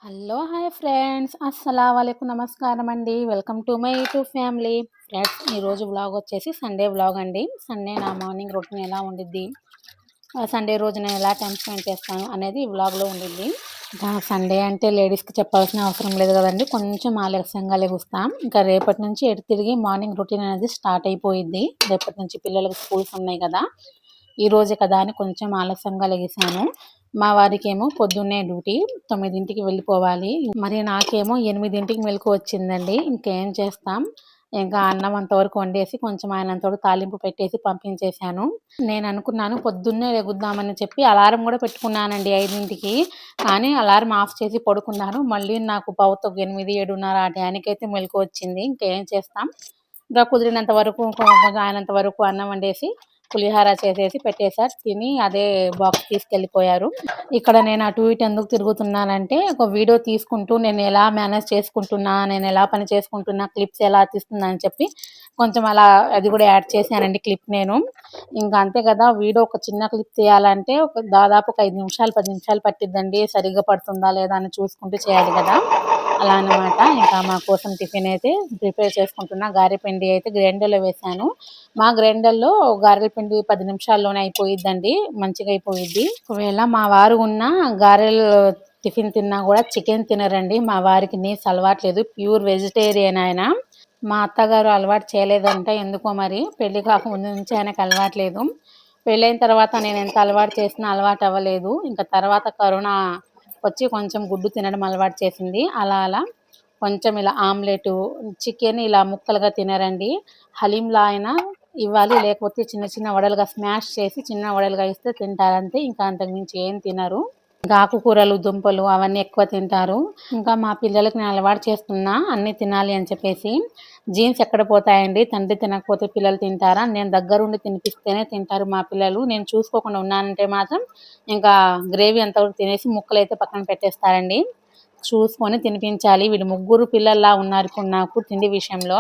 Hello hi friends అస్సలాముఅలైకుం నమస్కారం అండి. Welcome to my YouTube family. Friends ఈరోజు వ్లాగ్ వచ్చేసి సండే వ్లాగ్ అండి. సండే నా మార్నింగ్ రొటీన్ ఎలా ఉండిద్ది, సండే రోజు నేను ఎలా టైం స్పెండ్ చేస్తాను అనేది ఈ వ్లాగ్లో ఉండిద్ది. ఇంకా సండే అంటే లేడీస్కి చెప్పాల్సిన అవసరం లేదు కదండి. కొంచెం ఆలస్యంగా లెగుస్తాం. ఇంకా రేపటి నుంచి ఎటు తిరిగి మార్నింగ్ రొటీన్ అనేది స్టార్ట్ అయిపోయిద్ది. రేపటి నుంచి పిల్లలకు స్కూల్స్ ఉన్నాయి కదా, ఈ రోజే కదా అని కొంచెం ఆలస్యంగా లెగిసాను. మా వారికేమో పొద్దున్నే డ్యూటీ 9ంటికి వెళ్ళిపోవాలి. మరి నాకేమో 8ంటికి మెలకు వచ్చిందండి. ఇంకేం చేస్తాం, ఇంకా అన్నం అంతవరకు వండేసి కొంచెం ఆయనంతవరకు తాలింపు పెట్టేసి పంపించేశాను. నేను అనుకున్నాను పొద్దున్నే లెగుద్దామని చెప్పి అలారం కూడా పెట్టుకున్నానండి 5ంటికి. కానీ అలారం ఆఫ్ చేసి పడుకున్నాను. మళ్ళీ నాకు పావుతో 8, 7:30 ఆ టయానికైతే మెలకు వచ్చింది. ఇంకేం చేస్తాం, ఇంకా కుదిరినంత వరకు కొంచెం ఆయనంత వరకు అన్నం వండేసి పులిహార చేసేసి పెట్టేశారు. తిని అదే బాక్స్ తీసుకెళ్ళిపోయారు. ఇక్కడ నేను అటు ఇటు ఎందుకు తిరుగుతున్నానంటే, ఒక వీడియో తీసుకుంటూ నేను ఎలా మేనేజ్ చేసుకుంటున్నా, నేను ఎలా పని చేసుకుంటున్నా, క్లిప్స్ ఎలా తీస్తున్నా అని చెప్పి కొంచెం అలా అది కూడా యాడ్ చేశానండి క్లిప్ నేను. ఇంకా అంతే కదా, వీడియో ఒక చిన్న క్లిప్ తీయాలంటే దాదాపు ఒక 5 నిమిషాలు 10 నిమిషాలు పట్టిద్దండి. సరిగ్గా పడుతుందా లేదా అని చూసుకుంటూ చేయాలి కదా, అలా అన్నమాట. ఇంకా మా కోసం టిఫిన్ అయితే ప్రిపేర్ చేసుకుంటున్నా. గారె పిండి అయితే గ్రైండర్లో వేశాను. మా గ్రైండర్లో గారెల పిండి 10 నిమిషాల్లోనే అయిపోయిద్దండి, మంచిగా అయిపోయిద్ది. ఒకవేళ మా వారు ఉన్న గారెలు టిఫిన్ తిన్నా కూడా చికెన్ తినరండి. మా వారికి నీస్ అలవాట్లేదు, ప్యూర్ వెజిటేరియన్ ఆయన. మా అత్తగారు అలవాటు చేయలేదంట, ఎందుకో మరి పెళ్లి కాకముందు నుంచి ఆయనకు అలవాట్లేదు. పెళ్ళైన తర్వాత నేను ఎంత అలవాటు చేసినా అలవాటు అవ్వలేదు. ఇంకా తర్వాత కరోనా వచ్చి కొంచెం గుడ్డు తినడం అలవాటు చేసింది. అలా అలా కొంచెం ఇలా ఆమ్లెట్, చికెన్ ఇలా ముక్కలుగా తినరండి. హలీంలా అయినా ఇవ్వాలి, లేకపోతే చిన్న చిన్న వడలుగా స్మాష్ చేసి చిన్న వడలుగా ఇస్తే తింటారంతే. ఇంకా అంతకుమించి ఏం తినరు. ఇంకా ఆకుకూరలు, దుంపలు అవన్నీ ఎక్కువ తింటారు. ఇంకా మా పిల్లలకి నేను అలవాటు చేస్తున్నా అన్నీ తినాలి అని చెప్పేసి. జీన్స్ ఎక్కడ పోతాయండి, తండ్రి తినకపోతే పిల్లలు తింటారా? నేను దగ్గరుండి తినిపిస్తేనే తింటారు మా పిల్లలు. నేను చూసుకోకుండా ఉన్నానంటే మాత్రం ఇంకా గ్రేవీ అంతవరకు తినేసి ముక్కలైతే పక్కన పెట్టేస్తారండి. చూసుకొని తినిపించాలి. వీళ్ళు ముగ్గురు పిల్లల్లా ఉన్నారు ఇప్పుడు నాకు తిండి విషయంలో.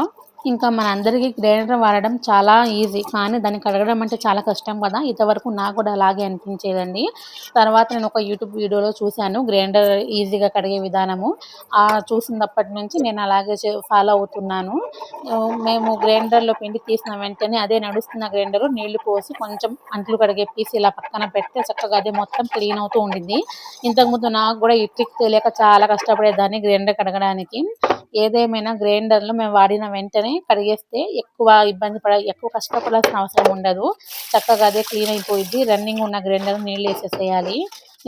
ఇంకా మనందరికీ గ్రైండర్ వాడడం చాలా ఈజీ, కానీ దాన్ని కడగడం అంటే చాలా కష్టం కదా. ఇంతవరకు నాకు కూడా అలాగే అనిపించేదండి. తర్వాత నేను ఒక యూట్యూబ్ వీడియోలో చూశాను గ్రైండర్ ఈజీగా కడిగే విధానము. చూసినప్పటి నుంచి నేను అలాగే ఫాలో అవుతున్నాను. మేము గ్రైండర్లో పిండి తీసిన వెంటనే అదే నడుస్తున్న గ్రైండర్ నీళ్లు పోసి కొంచెం అంట్లు కడిగే పీస్ ఇలా పక్కన పెడితే చక్కగా అదే మొత్తం క్లీన్ అవుతూ ఉండిద్ది. ఇంతకుముందు నాకు కూడా ఈ ట్రిక్ తెలియక చాలా కష్టపడేదాన్ని గ్రైండర్ కడగడానికి. ఏదేమైనా గ్రైండర్లో మేము వాడిన వెంటనే కడిగేస్తే ఎక్కువ కష్టపడాల్సిన అవసరం ఉండదు. చక్కగా అదే క్లీన్ అయిపోయిద్ది. రన్నింగ్ ఉన్న గ్రైండర్ నీళ్ళు వేసేసేయాలి.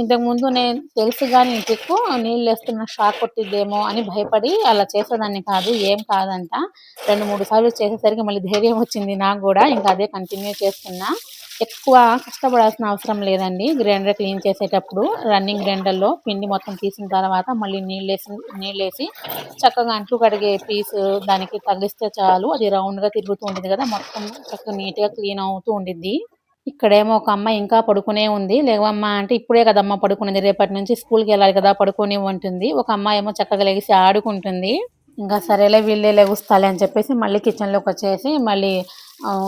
ఇంతకుముందు నేను తెలుసు కానీ ట్రిక్, నీళ్ళు వేస్తున్న షాక్ కొట్టిద్దేమో అని భయపడి అలా చేసేదాన్ని కాదు. ఏం కాదంట. 2, 3 సార్లు చేసేసరికి మళ్ళీ ధైర్యం వచ్చింది నాకు కూడా. ఇంకా అదే కంటిన్యూ చేస్తున్నా. ఎక్కువ కష్టపడాల్సిన అవసరం లేదండి గ్రైండర్ క్లీన్ చేసేటప్పుడు. రన్నింగ్ గ్రైండర్లో పిండి మొత్తం తీసిన తర్వాత మళ్ళీ నీళ్ళేసి చక్కగా అంట్లు కడిగే పీసు దానికి తగిలిస్తే చాలు. అది రౌండ్గా తిరుగుతూ ఉంటుంది కదా, మొత్తం చక్కగా నీట్గా క్లీన్ అవుతూ ఉండిద్ది. ఇక్కడేమో ఒక అమ్మ ఇంకా పడుకునే ఉంది. లేవమ్మా అంటే ఇప్పుడే కదమ్మా పడుకునేది, రేపటి నుంచి స్కూల్కి వెళ్ళాలి కదా, పడుకొని ఉంటుంది. ఒక అమ్మాయి ఏమో చక్కగా లెగిసి ఆడుకుంటుంది. ఇంకా సరేలే వీళ్ళే లెగుస్తాలే అని చెప్పేసి మళ్ళీ కిచెన్లోకి వచ్చేసి మళ్ళీ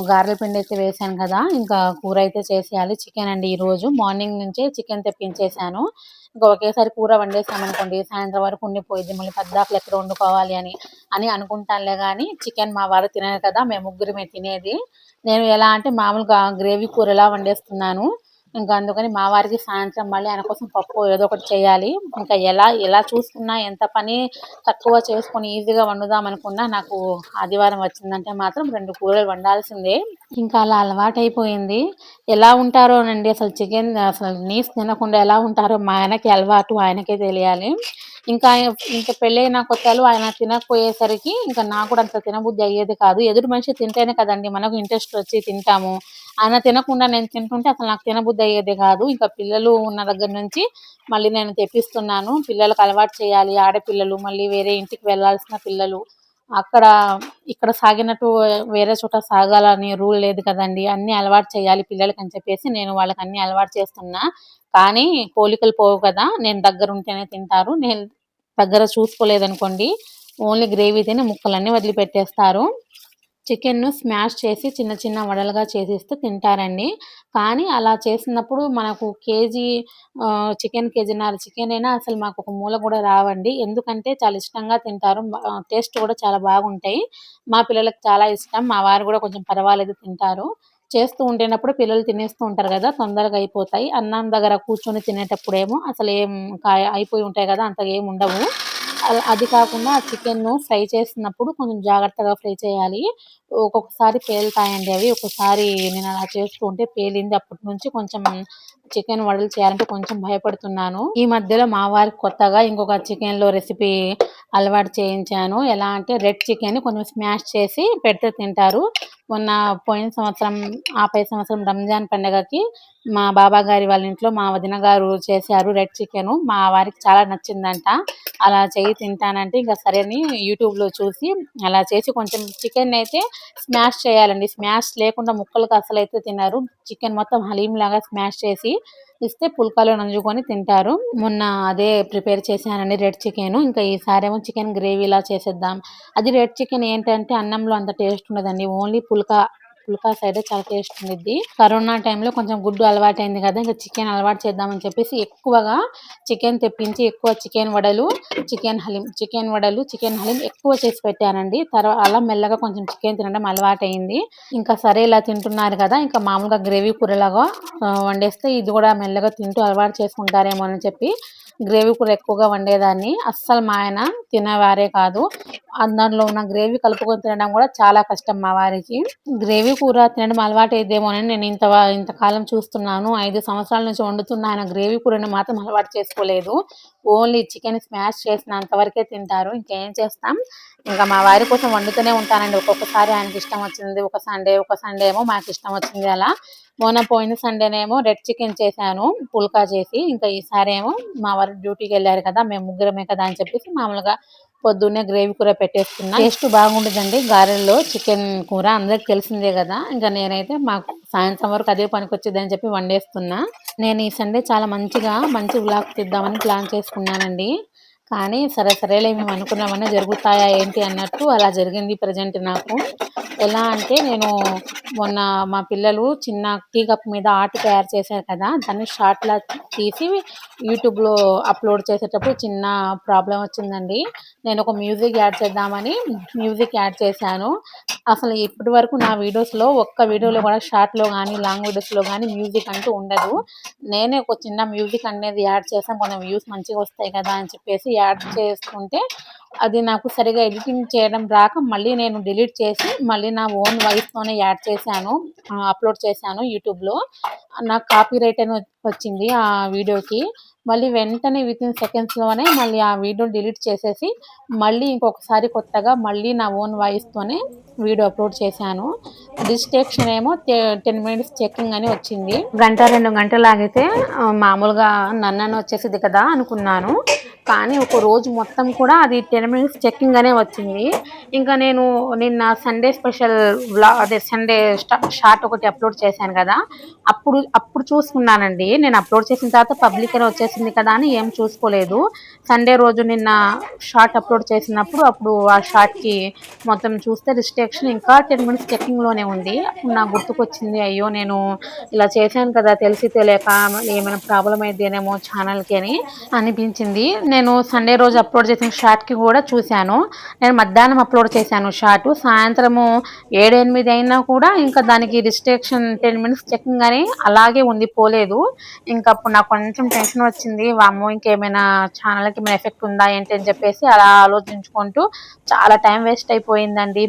గారెల పిండి అయితే వేసాను కదా, ఇంకా కూర అయితే చేసేయాలి. చికెన్ అండి, ఈరోజు మార్నింగ్ నుంచే చికెన్ తెప్పించేశాను. ఇంకా ఒకేసారి కూర వండేసామనుకోండి సాయంత్రం వరకు ఉండిపోయిద్ది, మళ్ళీ పద్దాకలు ఎక్కడ వండుకోవాలి అని అనుకుంటానులే. కానీ చికెన్ మా వారు తినరు కదా, మేము ముగ్గురమే తినేది. నేను ఎలా అంటే మామూలుగా గ్రేవీ కూర ఎలా వండేస్తున్నాను. ఇంకా అందుకని మా వారికి సాయంత్రం మళ్ళీ ఆయన కోసం పప్పు ఏదో ఒకటి చేయాలి. ఇంకా ఎలా చూసుకున్నా ఎంత పని తక్కువ చేసుకొని ఈజీగా వండుదాం అనుకున్నా నాకు ఆదివారం వచ్చిందంటే మాత్రం 2 కూరలు వండాల్సిందే. ఇంకా అలా అలవాటైపోయింది. ఎలా ఉంటారోనండి అసలు చికెన్ అసలు నీస్ తినకుండా ఎలా ఉంటారో మా ఆయనకి అలవాటు, ఆయనకే తెలియాలి. ఇంకా ఇంకా పెళ్ళైన కొత్తలో ఆయన తినకపోయేసరికి ఇంకా నాకు కూడా అంత తినబుద్ధి అయ్యేది కాదు. ఎదుటి మనిషి తింటేనే కదండి మనకు ఇంట్రెస్ట్ వచ్చి తింటాము. ఆయన తినకుండా నేను తింటుంటే అసలు నాకు తినబుద్ధి అయ్యేది కాదు. ఇంకా పిల్లలు ఉన్న దగ్గర నుంచి మళ్ళీ నేను తెప్పిస్తున్నాను. పిల్లలకు అలవాటు చేయాలి. ఆడపిల్లలు మళ్ళీ వేరే ఇంటికి వెళ్ళాల్సిన పిల్లలు, అక్కడ ఇక్కడ సాగినట్టు వేరే చోట సాగాలని రూల్ లేదు కదండి. అన్నీ అలవాటు చేయాలి పిల్లలకి అని చెప్పేసి నేను వాళ్ళకి అన్నీ అలవాటు చేస్తున్నా. కానీ పోలికలు పోవు కదా, నేను దగ్గర ఉంటేనే తింటారు. నేను దగ్గర చూసుకోలేదనుకోండి ఓన్లీ గ్రేవీ తిని ముక్కలన్నీ వదిలిపెట్టేస్తారు. చికెన్‌ను స్మాష్ చేసి చిన్న చిన్న వడలుగా చేసిస్తే తింటారండి. కానీ అలా చేసినప్పుడు మనకు కేజీ చికెన్ కేజీన్నర చికెనైనా అసలు మాకొక మూల గూడా రావండి. ఎందుకంటే చాలా ఇష్టంగా తింటారు. టేస్ట్ కూడా చాలా బాగుంటాయి. మా పిల్లలకి చాలా ఇష్టం. మా వారు గూడా కొంచెం పర్వాలేదు తింటారు. చేస్తూ ఉంటేనప్పుడు పిల్లలు తినేస్తూ ఉంటారు గదా! తొందరగా అయిపోతాయి. అన్నం దగ్గర కూర్చొని తినేటప్పుడేమో అసలేం అయిపోయి ఉంటాయి గదా! అంతగా ఏముండవు. అది కాకుండా చికెన్‌ను ఫ్రై చేస్తున్నప్పుడు కొంచెం జాగ్రత్తగా ఫ్రై చేయాలి. ఒక్కొక్కసారి పేలుతాయండి అవి. ఒక్కోసారి నేనలా చేస్తూ ఉంటే పేలింది. అప్పటి నుంచి కొంచెం చికెన్ వడలు చేయాలంటే కొంచెం భయపడుతున్నాను. ఈ మధ్యలో మా వారికి కొత్తగా ఇంకొక చికెన్‌లో రెసిపీ అలవాటు చేయించాను. ఎలా అంటే రెడ్ చికెన్‌ని కొంచెం స్మాష్ చేసి పెడితే తింటారు. మొన్న పోయిన సంవత్సరం, ఆ పై సంవత్సరం రంజాన్ పండగకి మా బాబా గారి వాళ్ళ ఇంట్లో మా వదిన గారు చేశారు రెడ్ చికెను. మా వారికి చాలా నచ్చిందంట. అలా చెయ్యి తింటానంటే ఇంక సరే అని యూట్యూబ్‌లో చూసి అలా చేసి కొంచెం చికెనయితే స్మాష్ చేయాలండి. స్మాష్ లేకుండా ముక్కలుగా అసలైతే తినరు. చికెన్ మొత్తం హలీంలాగా స్మాష్ చేసి ఇస్తే పుల్కాలో నంజుకొని తింటారు. మొన్న అదే ప్రిపేర్ చేశానండి రెడ్ చికెను. ఇంకా ఈసారేమో చికెన్ గ్రేవీలా చేసేద్దాం. అది రెడ్ చికెన్ ఏంటంటే అన్నంలో అంత టేస్ట్ ఉండదండి. ఓన్లీ పుల్కా సైడే చాలా టేస్ట్ ఉండిద్ది. కరోనా టైంలో కొంచెం గుడ్డు అలవాటయింది కదా! ఇంక చికెన్ అలవాటు చేద్దామని చెప్పేసి ఎక్కువగా చికెన్ తెప్పించి ఎక్కువ చికెన్ వడలు, చికెన్ హలీం ఎక్కువ చేసి పెట్టానండి. అలా మెల్లగా కొంచెం చికెన్ తినడం అలవాటయింది. ఇంకా సరే ఇలా తింటున్నారు కదా! ఇంకా మామూలుగా గ్రేవీ కూరలాగా వండేస్తే ఇది కూడా మెల్లగా తింటూ అలవాటు చేసుకుంటారేమో అని చెప్పి గ్రేవీ కూర ఎక్కువగా వండేదాన్ని. అస్సలు మా ఆయన తినేవారే కాదు. దాంట్లో ఉన్న గ్రేవీ కలుపుకొని తినడం కూడా చాలా కష్టం మా వారికి. గ్రేవీ కూర తినడం అలవాటయిద్దేమోనని నేను ఇంతకాలం చూస్తున్నాను. 5 సంవత్సరాల నుంచి వండుతున్న ఆయన గ్రేవీ కూరని మాత్రం అలవాటు చేసుకోలేదు. ఓన్లీ చికెన్ స్మాష్ చేసినంత వరకే తింటారు. ఇంకేం చేస్తాం. ఇంకా మా వారి కోసం వండుతూనే ఉంటానండి. ఒక్కొక్కసారి ఆయనకిష్టం వచ్చింది ఒక సండే ఏమో మాకిష్టం వచ్చింది అలా. మొన్న పోయిన సండేనేమో రెడ్ చికెన్ చేశాను పుల్కా చేసి. ఇంకా ఈసారేమో మా వారు డ్యూటీకెళ్లారు కదా! మేము ముగ్గురమే కదా అని చెప్పేసి మామూలుగా పొద్దున్నే గ్రేవీ కూర పెట్టేసుకున్నా. టేస్ట్ బాగుండిద్దండి గారెల్లో చికెన్ కూర అందరికి తెలిసిందే గదా! ఇంక నేనైతే మాకు సాయంత్రం వరకు అదే పనికొచ్చిద్దని చెప్పి వండేస్తున్నా. నేను ఈ సండే చాలా మంచి వ్లాగ్ తీద్దామని ప్లాన్ చేసుకున్నానండి. కానీ సరేలే మేము అనుకున్నవన్నీ జరుగుతాయా ఏంటి అన్నట్టు అలా జరిగింది ప్రెజెంట్ నాకు. ఎలా అంటే నేను మొన్న మా పిల్లలు చిన్న టీ కప్ మీద ఆర్ట్ తయారు చేశారు కదా! దాన్ని షార్ట్‌లా తీసి యూట్యూబ్‌లో అప్‌లోడ్ చేసేటప్పుడు చిన్న ప్రాబ్లమ్ వచ్చిందండి. నేనొక మ్యూజిక్ యాడ్ చేద్దామని మ్యూజిక్ యాడ్ చేశాను. అసలు ఇప్పటి వరకు నా వీడియోస్‌లో ఒక్క వీడియోలో కూడా షార్ట్‌లో గానీ, లాంగ్ వీడియోస్‌లో గానీ మ్యూజిక్ అంటూ ఉండదు. నేనే ఒక చిన్న మ్యూజిక్ అనేది యాడ్ చేశాను. కొంచెం వ్యూస్ మంచిగొస్తాయి కదా అని చెప్పేసి యాడ్ చేసుకుంటే, అది నాకు సరిగ్గా ఎడిటింగ్ చేయడం రాక మళ్ళీ నేను డిలీట్ చేసి, మళ్ళీ నా ఓన్ వాయిస్‌తోనే యాడ్ చేశాను. అప్‌లోడ్ చేశాను యూట్యూబ్‌లో. నాకు కాపీరైట్ అని వచ్చింది ఆ వీడియోకి. మళ్ళీ వెంటనే వితిన్ సెకండ్స్‌లోనే మళ్ళీ ఆ వీడియోని డిలీట్ చేసేసి, మళ్ళీ ఇంకొకసారి కొత్తగా మళ్ళీ నా ఓన్ వాయిస్‌తోనే వీడియో అప్‌లోడ్ చేశాను. డిస్ట్రాక్షన్ ఏమో 10 మినిట్స్ చెకింగ్ అని వచ్చింది. గంట, 2 గంటలాగితే మామూలుగా నన్నని వచ్చేసిద్ది కదా అనుకున్నాను. కానీ ఒక రోజు మొత్తం కూడా అది 10 మినిట్స్ చెకింగ్ అనే వచ్చింది. ఇంకా నేను నిన్న సండే స్పెషల్ సండే షార్ట్ ఒకటి అప్‌లోడ్ చేశాను కదా! అప్పుడు చూసుకున్నానండి. నేను అప్‌లోడ్ చేసిన తర్వాత పబ్లిక్ అని వచ్చేసింది కదా అని ఏం చూసుకోలేదు. సండే రోజు నిన్న షార్ట్ అప్‌లోడ్ చేసినప్పుడు అప్పుడు ఆ షార్ట్‌కి మొత్తం చూస్తే రిస్ట్రిక్షన్ ఇంకా 10 మినిట్స్ చెకింగ్‌లోనే ఉంది. అప్పుడు నాకు గుర్తుకొచ్చింది. అయ్యో! నేను ఇలా చేశాను కదా! తెలిసి తెలియక ఏమైనా ప్రాబ్లమ్ అయిద్దేనేమో ఛానల్‌కి అని అనిపించింది. నేను సండే రోజు అప్‌లోడ్ చేసిన షార్ట్‌కి కూడా చూశాను. నేను మధ్యాహ్నం అప్‌లోడ్ చేశాను షార్టు. సాయంత్రము 7, 8 అయినా కూడా ఇంకా దానికి రిస్ట్రిక్షన్ 10 మినిట్స్ చెకింగ్ అని అలాగే ఉంది పోలేదు. ఇంకప్పుడు నాకు కొంచెం టెన్షన్ వచ్చింది. వామ్మో! ఇంకేమైనా ఛానల్‌కి ఏమైనా ఎఫెక్ట్ ఉందా ఏంటి అని చెప్పేసి అలా ఆలోచించుకుంటూ చాలా టైం వేస్ట్ అయిపోయిందండి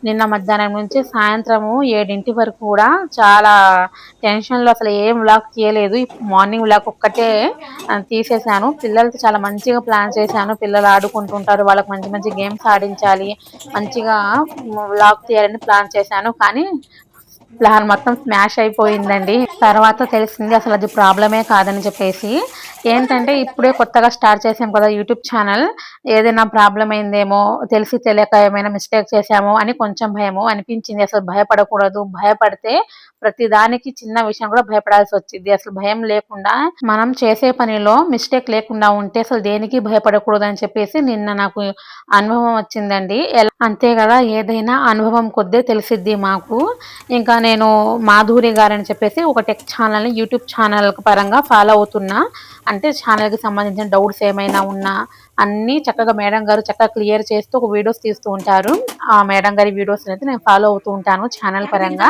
నిన్న మధ్యాహ్నం నుంచి సాయంత్రము 7 వరకు కూడా చాలా టెన్షన్‌లో అసలు ఏం వ్లాగ్ తీయలేదు. మార్నింగ్ వ్లాగ్ ఒక్కటే తీసేశాను. పిల్లలతో చాలా మంచిగా ప్లాన్ చేశాను. పిల్లలు ఆడుకుంటుంటారు. వాళ్ళకి మంచి గేమ్స్ ఆడించాలి. మంచిగా వ్లాగ్ తీయాలని ప్లాన్ చేశాను. కానీ ప్లాన్ మొత్తం స్మాష్ అయిపోయిందండి. తర్వాత తెలిసింది అసలు అది ప్రాబ్లమే కాదని చెప్పేసి. ఏంటంటే ఇప్పుడే కొత్తగా స్టార్ట్ చేసాం కదా యూట్యూబ్ ఛానల్. ఏదైనా ప్రాబ్లమ్ అయిందేమో, తెలిసి తెలియక ఏమైనా మిస్టేక్ చేశామో అని కొంచెం భయము అనిపించింది. అసలు భయపడకూడదు. భయపడితే ప్రతి దానికి చిన్న విషయం కూడా భయపడాల్సి వచ్చింది. అసలు భయం లేకుండా మనం చేసే పనిలో మిస్టేక్ లేకుండా ఉంటే అసలు దేనికి భయపడకూడదు అని చెప్పేసి నిన్న నాకు అనుభవం వచ్చిందండి. అంతే కదా, ఏదైనా అనుభవం కొద్దే తెలిసిద్ది మాకు. ఇంకా నేను మాధురి గారని చెప్పేసి ఒక టెక్ ఛానల్ని యూట్యూబ్ ఛానల్ పరంగా ఫాలో అవుతున్నా. అంటే ఛానల్కి సంబంధించిన డౌట్స్ ఏమైనా ఉన్నా అన్నీ చక్కగా మేడం గారు చక్కగా క్లియర్ చేస్తూ ఒక వీడియోస్ తీస్తూ ఉంటారు. ఆ మేడం గారి వీడియోస్ అయితే నేను ఫాలో అవుతూ ఉంటాను ఛానల్ పరంగా.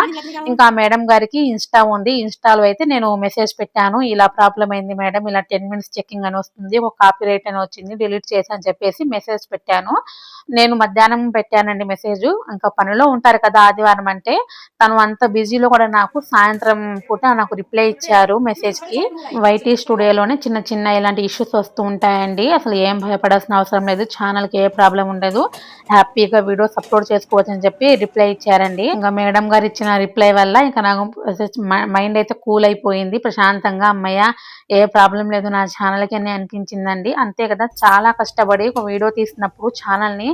ఇంకా మేడం గారికి ఇన్స్టా ఉంది. ఇన్స్టాలో అయితే నేను మెసేజ్ పెట్టాను, ఇలా ప్రాబ్లం అయింది మేడం, ఇలా 10 మినిట్స్ చెకింగ్ అని వస్తుంది, ఒక కాపీ రైట్ అని వచ్చింది, డిలీట్ చేశాను చెప్పేసి మెసేజ్ పెట్టాను. నేను మధ్యాహ్నం పెట్టానండి మెసేజ్. ఇంకా పనిలో ఉంటారు కదా ఆదివారం అంటే, తను అంత బిజీలో కూడా నాకు సాయంత్రం పూట నాకు రిప్లై ఇచ్చారు మెసేజ్కి. వైటీ స్టూడియోలోనే చిన్న చిన్న ఇలాంటి ఇష్యూస్ వస్తూ ఉంటాయండి. అసలు ఏం భయపడాల్సిన అవసరం లేదు, ఛానల్కి ఏ ప్రాబ్లం ఉండదు, హ్యాపీగా వీడియోస్ అప్లోడ్ చేసుకోవచ్చు అని చెప్పి రిప్లై ఇచ్చారండి. ఇంకా మేడం గారు ఇచ్చిన రిప్లై వల్ల ఇంకా నాకు మైండ్ అయితే కూల్ అయిపోయింది, ప్రశాంతంగా అమ్మయ్య ఏ ప్రాబ్లం లేదు నా ఛానల్కి అని అనిపించిందండి. అంతే కదా, చాలా కష్టపడి ఒక వీడియో తీసినప్పుడు ఛానల్ని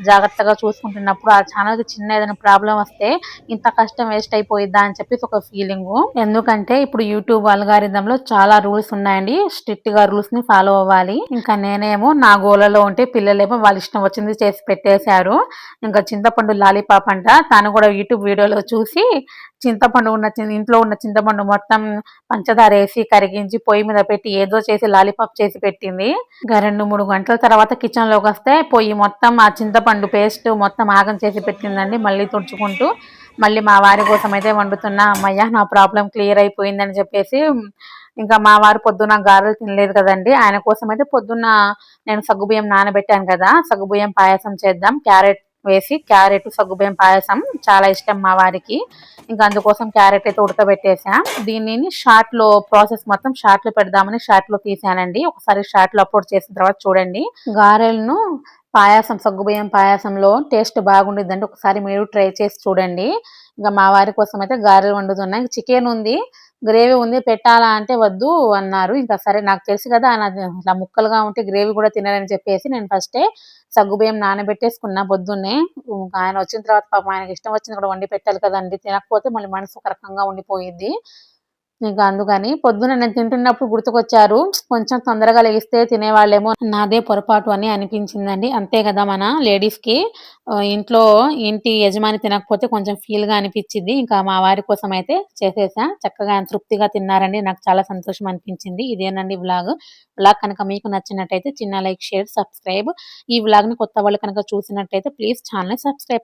జాగ్రత్తగా చూసుకుంటున్నప్పుడు ఆ ఛానల్కి చిన్న ఏదైనా ప్రాబ్లం వస్తే ఇంత కష్టం వేస్ట్ అయిపోయిద్దా అని చెప్పేసి ఒక ఫీలింగ్. ఎందుకంటే ఇప్పుడు యూట్యూబ్ అల్గారిథంలో చాలా రూల్స్ ఉన్నాయండి, స్ట్రిక్ట్ గా రూల్స్ ని ఫాలో అవ్వాలి. ఇంకా నేనేమో నా గోలలో ఉంటే పిల్లలేమో వాళ్ళ ఇష్టం వచ్చింది చేసి పెట్టేశారు. ఇంకా చింతపండు లాలీపాప్ అంట, తను కూడా యూట్యూబ్ వీడియోలో చూసి ఇంట్లో ఉన్న చింతపండు మొత్తం పంచదార వేసి కరిగించి పొయ్యి మీద పెట్టి ఏదో చేసి లాలీపాప్ చేసి పెట్టింది. ఇంకా 2-3 గంటల తర్వాత కిచెన్ లోకి వస్తే పొయ్యి మొత్తం ఆ చింతపండు పేస్ట్ మొత్తం ఆగం చేసి పెట్టిందండి. మళ్ళీ తుడుచుకుంటూ మళ్ళీ మా వారి కోసం అయితే వండుతున్నా. అమ్మయ్య నా ప్రాబ్లం క్లియర్ అయిపోయిందని చెప్పేసి. ఇంకా మా వారు పొద్దున్న గారెలు తినలేదు కదండి, ఆయన కోసం అయితే పొద్దున్న నేను సగ్గుబియ్యం నానబెట్టాను కదా, సగ్గుబియ్యం పాయసం చేద్దాం, క్యారెట్ సగ్గుబియ్యం పాయసం చాలా ఇష్టం మా వారికి. ఇంకా అందుకోసం క్యారెట్ అయితే ఉడకబెట్టేసా. దీనిని షార్ట్ లో ప్రాసెస్ మొత్తం షార్ట్ లో పెడదామని షార్ట్ లో తీసానండి. ఒకసారి షార్ట్ లో అప్లోడ్ చేసిన తర్వాత చూడండి. గారెలను సగ్గుబియ్యం పాయసంలో టేస్ట్ బాగుండిద్దండి, ఒకసారి మీరు ట్రై చేసి చూడండి. ఇంకా మా వారి కోసం అయితే గారెలు వండుతున్నా. చికెన్ ఉంది, గ్రేవీ ఉంది, పెట్టాలా అంటే వద్దు అన్నారు. ఇంకా సరే, నాకు తెలుసు కదా ఇట్లా ముక్కలుగా ఉంటే గ్రేవీ కూడా తినాలని చెప్పేసి నేను ఫస్టే సగ్గుబియ్యం నానబెట్టేసుకున్నా పొద్దున్నే. ఆయన వచ్చిన తర్వాత పాపం ఆయనకి ఇష్టం వచ్చింది కూడా వండి పెట్టాలి కదండి, తినకపోతే మళ్ళీ మనసు ఒక రకంగా ఉండిపోయిద్ది. ఇంకా అందుకని పొద్దున నేను తింటున్నప్పుడు గుర్తుకొచ్చారు, కొంచెం తొందరగా లెగిస్తే తినేవాళ్ళేమో, నాదే పొరపాటు అని అనిపించిందండి. అంతే కదా, మన లేడీస్కి ఇంటి యజమాని తినకపోతే కొంచెం ఫీల్గా అనిపించింది. ఇంకా మా వారి కోసం అయితే చేసేసా, చక్కగా తృప్తిగా తిన్నారండి, నాకు చాలా సంతోషం అనిపించింది. ఇదేనండి వ్లాగ్. కనుక మీకు నచ్చినట్టయితే చిన్న లైక్, షేర్, సబ్స్క్రైబ్. ఈ వ్లాగ్ని కొత్త వాళ్ళు కనుక చూసినట్టయితే ప్లీజ్ ఛానల్ని సబ్స్క్రైబ్